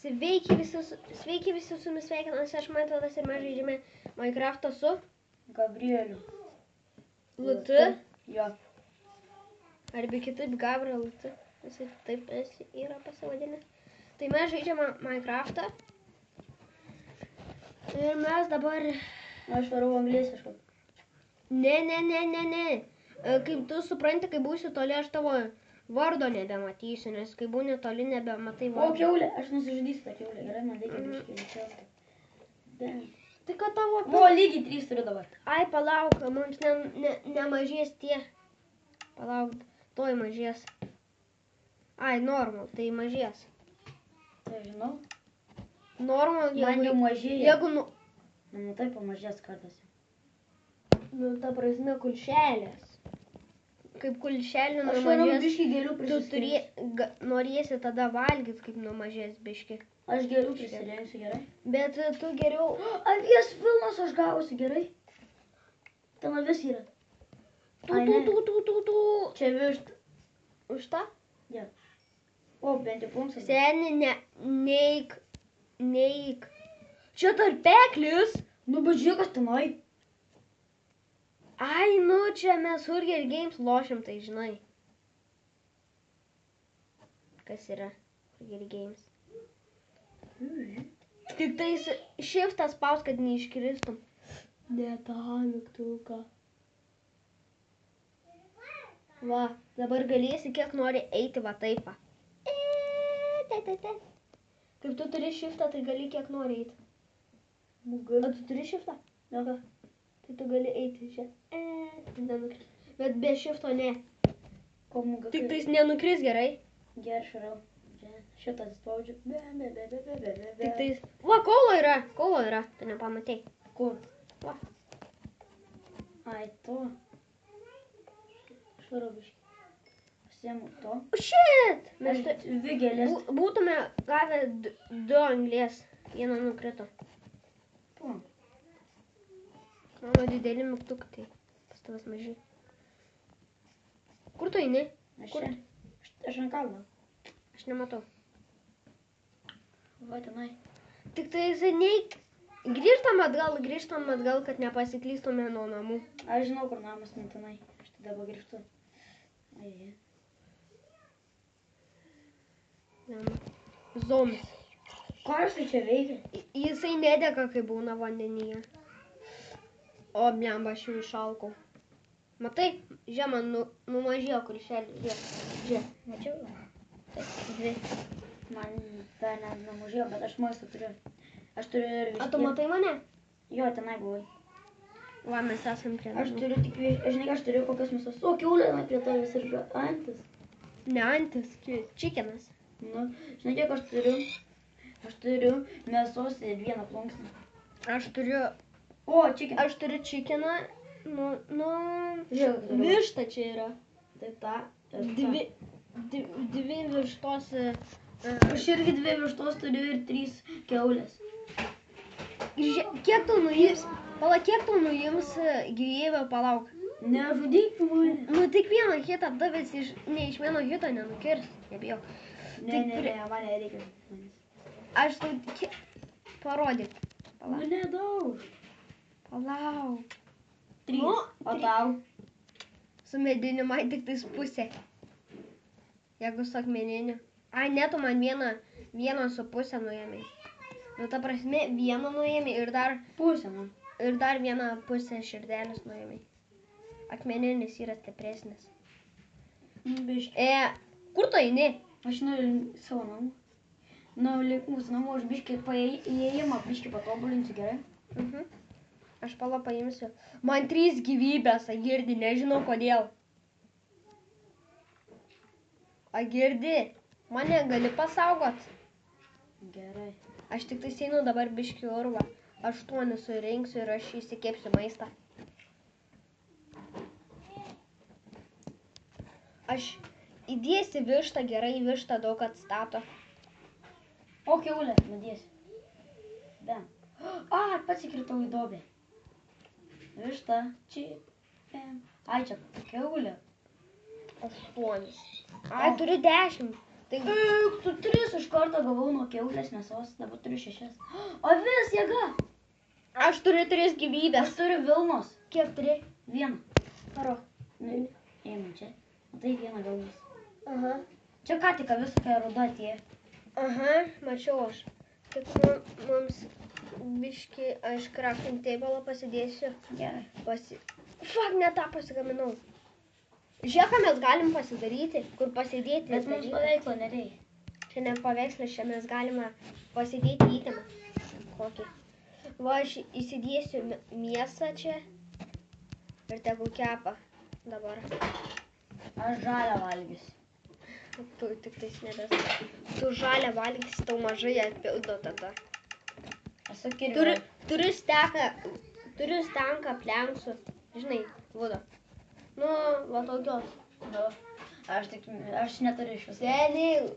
Sveiki visi su jumis sveikinasi, aš Mantvidas ir mes žaidžiame Minecraftą su Gabrieliu. LT. Jo. Arba kitaip Gabriel LT. Jisai taip yra pasivadinęs. Tai mes žaidžiame Minecraftą. Ir mes dabar... Aš varau anglės kažką. Ne. Kaip tu supranti, kai būsi toli, aš tavo vardo nebematysiu, nes kai būni toli, nebematai vardo. O, kiaulė, aš nusižudysiu tą kiaulę. Gerai, man reikia biškį kelti. Tai kad tavo... O, lygiai 3 turiu dabar. Ai, palauk, mums nemažės tie. Palauk, toj mažės. Ai, normal, tai mažės. Tai žinau. Normal, Man jau mažėja. Jeigu, Nu, taip pamažės kartas. nu, ta prasme, kulšelės. Kaip kulšelė Aš varau numažės, biškį geriau tu prisirengsiu. norėsi tada valgyt, kaip numažės biškį. Aš geriau prisirengsiu, gerai? Bet tu geriau... Avies filmas aš gausiu, gerai? Ten avis yra. Ai, ne. Tu. Čia višta. Už tą? Ja. O, bent jau plunksas. Seni, neik. Čia tarpeklis. Nu, bet žiūrėk, kas tenai. Ai, nu, čia mes Hunger Games lošim, tai žinai. Kas yra Hunger Games? Tik tais shiftas spaus, kad neiškristum. Ne tą mygtuką. Va, dabar galėsi kiek nori eiti, va taip va. Kaip tu turi shiftą, tai gali kiek nori eiti. O tu turi shiftą? Ja. Tai tu gali eiti čia. Bet be shifto ne. Ko muga. Tik tais nenukris gerai. Gerai, šarau. Šitą atspaudžiu. Tik tais... Va, kolo yra. Tu nepamatei. Kur? Va. Ai, to. Šarau biškį. Pasiemu to. Shit! Aš dvi gėlės. Būtume gavę 2 anglės. Viena nukrito. Po. Mano dideli mygtukai, tai pas tavas maži. Kur tu eini? Aš čia. Aš ant kalno. Aš nematau. Va, tenai. Tik tai seniai grįžtam atgal, kad nepasiklystume nuo namų. Aš žinau, kur namas man tenai. Aš tada pagrįžtu. Ai. Zombis. Ką aš tai čia veikia? Jisai nedega, kai būna vandenyje. O, blemba, aš jau išalkau. Matai, žemą numažėjo kulšelį. Žiūrėk. Mačiau? Taip, dvi. Man dar nemažėjo, bet aš maisto turiu. Aš turiu ir vis A, tu matai mane? Jo, tenai buvai. Va, mes esam prie Aš namų. turiu tik, žinai, aš turiu kokias mėsos. O, kiaulė prie tavęs ir antis. Ne antis, čikenas. Nu, žinai, kiek aš turiu? Aš turiu mėsos ir 1 plunksną. Aš turiu čikeną, Žiūrėk, višta čia yra. Tai ta. Dvi vištos. Aš irgi 2 vištos turiu ir 3 kiaulės. Kiek tau nuims gyvybę, palauk. Nežudyk mane. Nu, tik vieną hitą davės iš vieno hito nenukirs, nebijok. Ne, mane reikia. Aš tau parodyk. Nu, nedaug. Palauk. 3. Nu, O tau? Su mediniu man tik tais pusė. Jeigu su akmeniniu. Ai, ne, tu man vieną su pusę nuėmei. Nu, ta prasme, vieną nuėmei ir dar... Pusę, nu. Ir dar vieną pusę širdelės nuėmei. Akmeninis yra stipresnis. Biškį. Kur tu eini? Aš noriu savo namų. Nu, lik mūsų namų, aš biškį įėjimą, biškį patobulinsiu, gerai? Aš paimsiu. Man 3 gyvybės, Agirdi, nežinau kodėl. Agirdi, mane gali pasaugot? Gerai. Aš tik tai einu dabar biškį urvą. 8 surinksiu ir aš įsikepsiu maistą. Aš įdėsi vištą, gerai, vištą daug atstato. O, kiaulė, nudėsiu. Bam. A, pats įkritau į duobę. Višta, čia. Bam. Ai, čia kiaulė. 8. Ai, turiu 10. Tai Tu 3 iš karto gavau nuo kiaulės mėsos, dabar turiu 6. Avis, jėga! aš turiu 3 Aš gyvybės. turiu Vilnos. Kiek turi? 1. Paro. Einu čia. Matai, 1 Vilnos. Aha. Čia ką tik avis tokia ruda atėjo. Aha, mačiau aš. Tik mums biški, aš crafting table pasidėsiu. Gerai. Fuck, ne tą pasigaminau. Žiūrėk, ką mes galim pasidaryti, kur pasidėti. Bet mums paveikslo nereikia. Čia ne paveikslas, čia mes galime pasidėti įtemą. Kokį. Va, aš įsidėsiu mėsą čia. Ir tegu kepa dabar. Aš žalią valgysiu. Tu tik tais nedas. Tu žalią valgysi, tau mažai atpildo tada. Esu kirvė. Turiu stenką plenksų. Žinai, vudo. Nu, va tokios. Nu, aš neturiu iš viso. Seniai.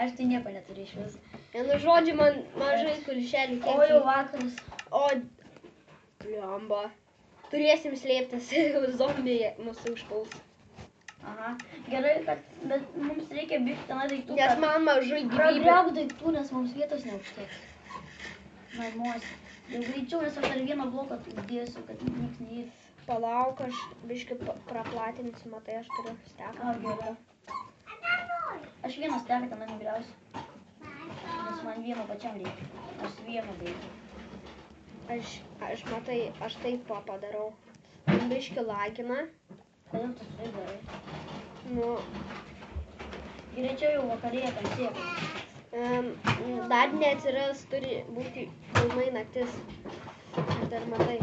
Aš tai nieko neturiu iš viso. Vienu žodžiu, man mažai kulšelių. O jau vakaras. O, bliamba. Turėsim slėptis, zombiai mūsų užpuls. Aha. Gerai, bet mums reikia bėgti tenai daiktų. Nes man mažai gyvybių. Pragrab daiktų, nes mums vietos neužteks. Namuose. Jau greičiau, nes aš dar vieną bloką dėsiu, kad nieks neįs. Palauk, aš biškai praplatinsiu, matai, aš turiu steką. Gerai. Aš vieną steką tenai nugriausiu. Nes man vieno pačiam reikia. Aš vieną reikia. Aš matai, aš taip padarau. Biškai lagina. Kodėl tu taip darai? Nu, Greičiau jau vakarėje tamsėja. dar neatsiras, turi būti pilnai naktis. Ir dar matai.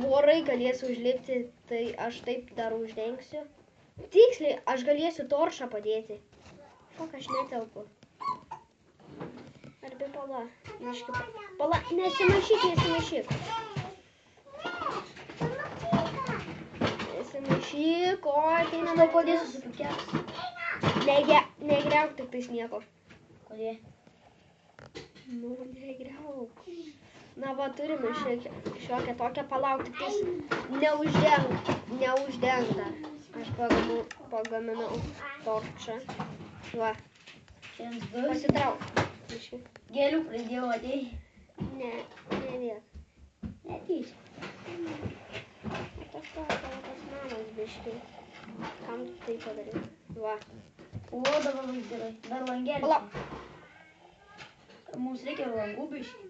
Vorai galės užlipti, tai aš taip dar uždengsiu. Tiksliai, aš galėsiu toršą padėti. Fak, aš netelpu. Arba pala. Pala, nesimaišyk. Nesimaišyk, o tai Kodėl susipikės? negriauk tik tais nieko. Kodėl? Nu, negriauk. Na va, turime šiokią tokią, palauk, tik tais neuždeng dar. Aš pagaminau torčą. Va, pasitrauk. Gėlių pridėjau atėjai. Ne, nedėk. Netyčia. Tas namas biškai. Kam tu tai padarai? Va. O, dabar gerai. Dar langelis. Palauk. Mums reikia langų biškai.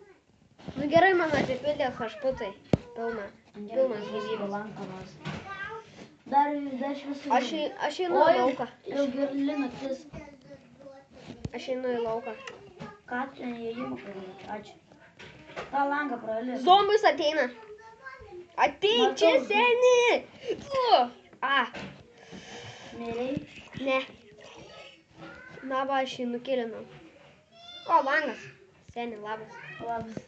Nu gerai, man apipildė hašputai. Pilnas gyvybių. Lankamas. Dar šviesų. Aš einu į lauką. Jau gerli naktis. Aš einu į lauką. Ką ten įėjimą padaryti? Ačiū. Tą langą pralės. Zombis ateina. Ateik čia, seni! Mėliai. Ne. Na va, aš jį nukilinau. O, langas. Seni, labas. Labas.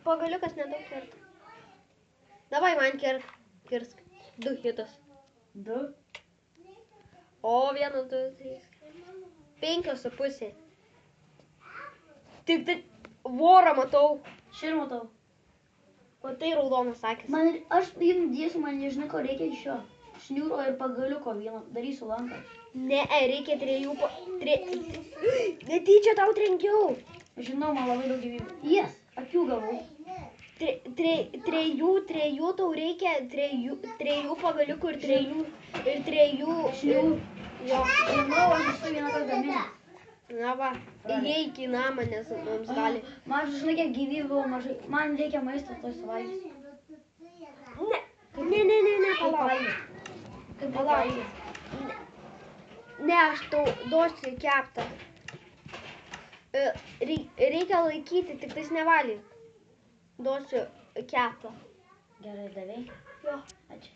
Pagaliukas nedaug kerta. Davai man kirsk. 2 hitus. 2. O, 1, 2, 3. 5,5. Tik tai vorą matau. Šir matau. O tai raudonas akis. Aš jums dėsiu, man nežinau, ko reikia iš jo. Šniūro ir pagaliuko vieną. Darysiu lanką. Ne, reikia 3 Netyčia tau trenkiau. Žinau, man labai daug gyvybių. Yes, akių gavau. 3 tau reikia, 3 pagaliukų ir 3 Šniūrų. Jo. Žinau, aš esu vieną kartą gaminęs. Na va, įeik į namą, nes mums gali. Man žinai, kiek gyvybių mažai. Man reikia maisto, to suvalgysiu. Ne, palauk. Kaip Palauk. Ne, aš tau duosiu keptą. Reikia laikyti, tik tais nevalį. Duosiu keptą. Gerai, davei. Jo. Ačiū.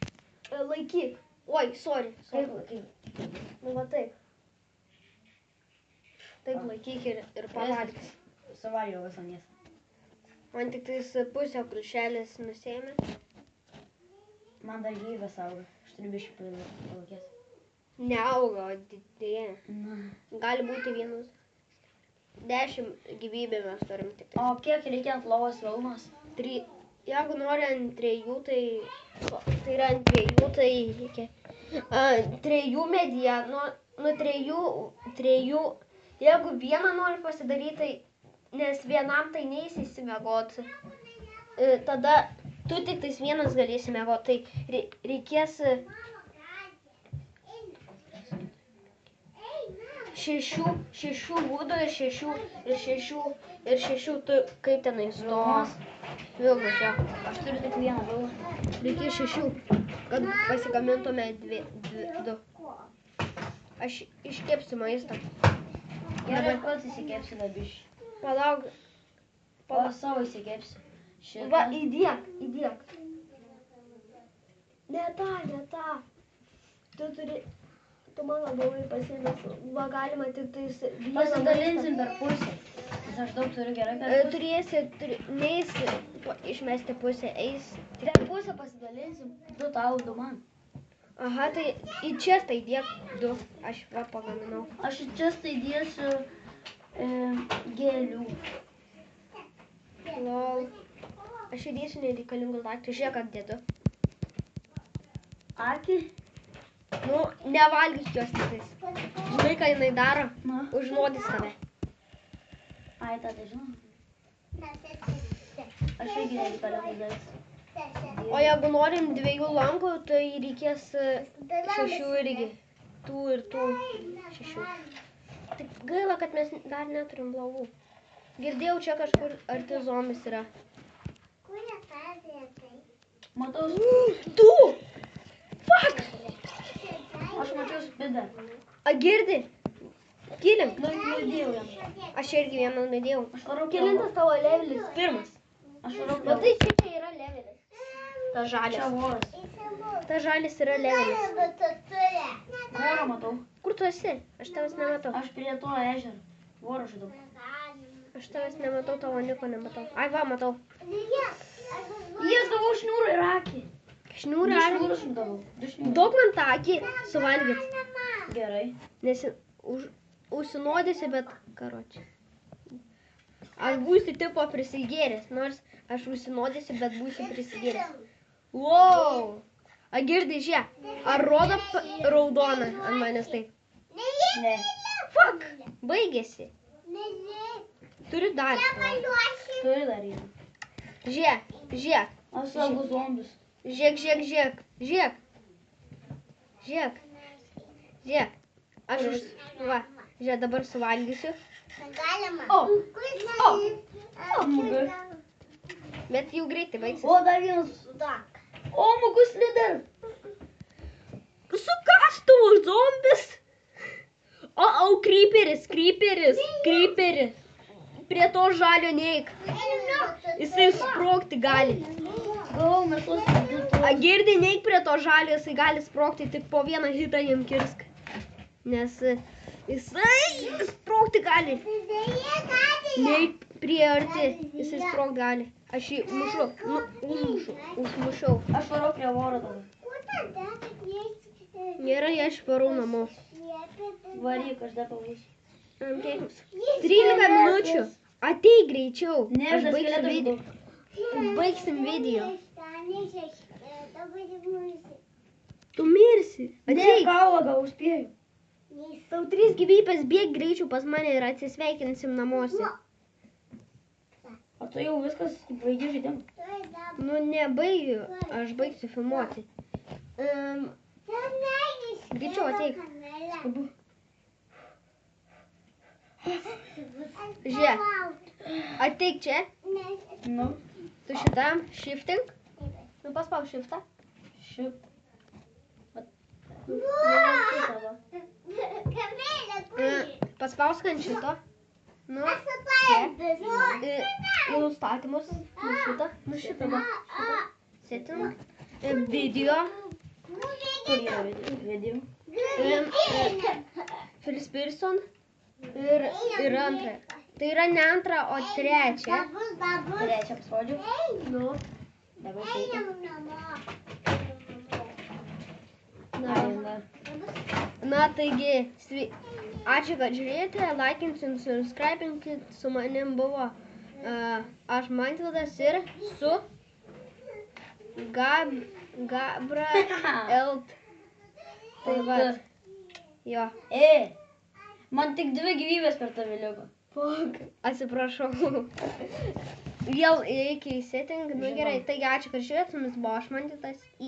Laikyk. Oi, sorry. Kaip laikai? Nu va taip. Taip laikyk ir pavalgyk. Suvalgiau visą mėsą. Man tik tais pusę kulšelės nusėmė. Man dar gyvybės auga. Aš turiu biškį palakės. Neauga, o didėja. Na. Gali būti 10 gyvybė mes turim tik tai. O kiek reikia ant lovos Vilnos? 3 Jeigu nori ant 3, tai yra ant 2, tai reikia 3 mediją, nuo 3, jeigu vieną nori pasidaryti, tai, nes vienam tai neįsi įsimiegot, tada tu tik tais vienas galėsi miegot, tai reikės 6 būdų ir 6, tu kaip tenai stos. Vilnas, jo. Aš turiu tik vieną vilną. Reikia 6, kad pasigamintume 2. Aš iškepsiu maistą. Gerai, aš pats įsikepsiu dabišį. Palauk. O savo įsikepsiu. Va, įdėk. Ne tą. Tu mano buvai pasiėmęs. Va, galima tik tais vieną Pasidalinsim per pusę. Nes aš daug turiu gerai per pusę. Neisi išmesti pusę, eis. Per pusę pasidalinsim. 2 tau, 2 man. Aha, tai į čestą įdėk 2. Aš va pagaminau. Aš į čestą įdėsiu gėlių. Lol. Aš įdėsiu nereikalingus daiktus. Žiūrėk, kad dėdu. Akį? Nu, nevalgyk jos tiktais. Žinai, ką jinai daro? Na. Užnuodys tave. Ai, tą tai žinau. Aš irgi nereikalingus daiktus. O jeigu norim 2 lankų, tai reikės 6 irgi. Tų ir tų 6. Tik gaila, kad mes dar neturim blavų. Girdėjau, čia kažkur arti zombis yra. Matau. Tu! Fuck! Aš mačiau spidą. A, girdi? Kilim. Nudėjau jam. Aš irgi vieną nudėjau. Aš varau Kilintas tavo levelis? 1. Aš varau Matai, čia yra levelis. Ta Čia žalis. voras. Ta žalis yra levelis. Vorą matau. Kur tu esi? Aš tavęs nematau. Aš prie to ežero. Vorą žudau. Aš tavęs nematau, tavo nieko nematau. Ai, va, matau. Jis davau šniūrą ir akį. Šniūrą. 2 šniūrus davau. 2 šniūrus. Duok man tą akį suvalgyt. Gerai. Nes užsinuodysi, bet karočią. Aš būsiu tipo prisigėręs, nors aš užsinuodysiu, bet būsiu prisigėręs. Wow! A, girdi, žiūrėk. Ar rodo raudoną ant manęs taip? Ne. Fuck! Baigėsi. Turiu dar. Turi dar vieną. Žiūrėk. Aš saugu zombius. Žiūrėk. Aš va, žiūrėk, dabar suvalgysiu. Bet jau greitai baigsis. O, dar vienas. O, mugus lider. Su kastuvu zombis. O, creeperis. Prie to žalio neik. Jisai sprogti gali. Gavau metus vidų. A, girdi, neik prie to žalio, jisai gali sprogti, tik po vieną hitą jam kirsk. Nes jisai sprogti gali. Neik prie arti, jisai sprogti gali. Aš jį užmušiau. Aš varau prie voro dabar. Gerai, aš varau namo. Varyk, aš dar pavaisiu. 13 minučių. Ateik greičiau. Ne, aš dar baigsiu skeletą video. žudau. Baigsim video. Tu mirsi. Ne, Ateik. kaulą gal spėjau. Tau 3 gyvybės, bėg greičiau pas mane ir atsisveikinsim namuose. O tu jau viskas baigi žaidimą. Nu, nebaigiu. Aš baigsiu filmuoti. Greičiau ateik. Skubu. Žiūrėk. Ateik čia. Nu, Tu šitam. Shifting. Nu, paspauk shiftą. šiaip. Paspausk ant šito. Nu, į nustatymus. Nu, šitą. Va. Setting. Video. Kur yra video? First person. Ir antrą. Tai yra ne antrą, o trečią. Trečią pasirodžiau. Nu. Dabar reikia. Na, taigi, ačiū, kad žiūrėjote, laikinsim, subscribinkit, su manim buvo aš Mantvildas ir su Gabra Elt. Tai va. Jo. Man tik 2 gyvybės per tave liko. Fuck. Atsiprašau. Vėl reikia į setting. Nu gerai, taigi ačiū, kad žiūrėtumės, buvo aš Mantitas.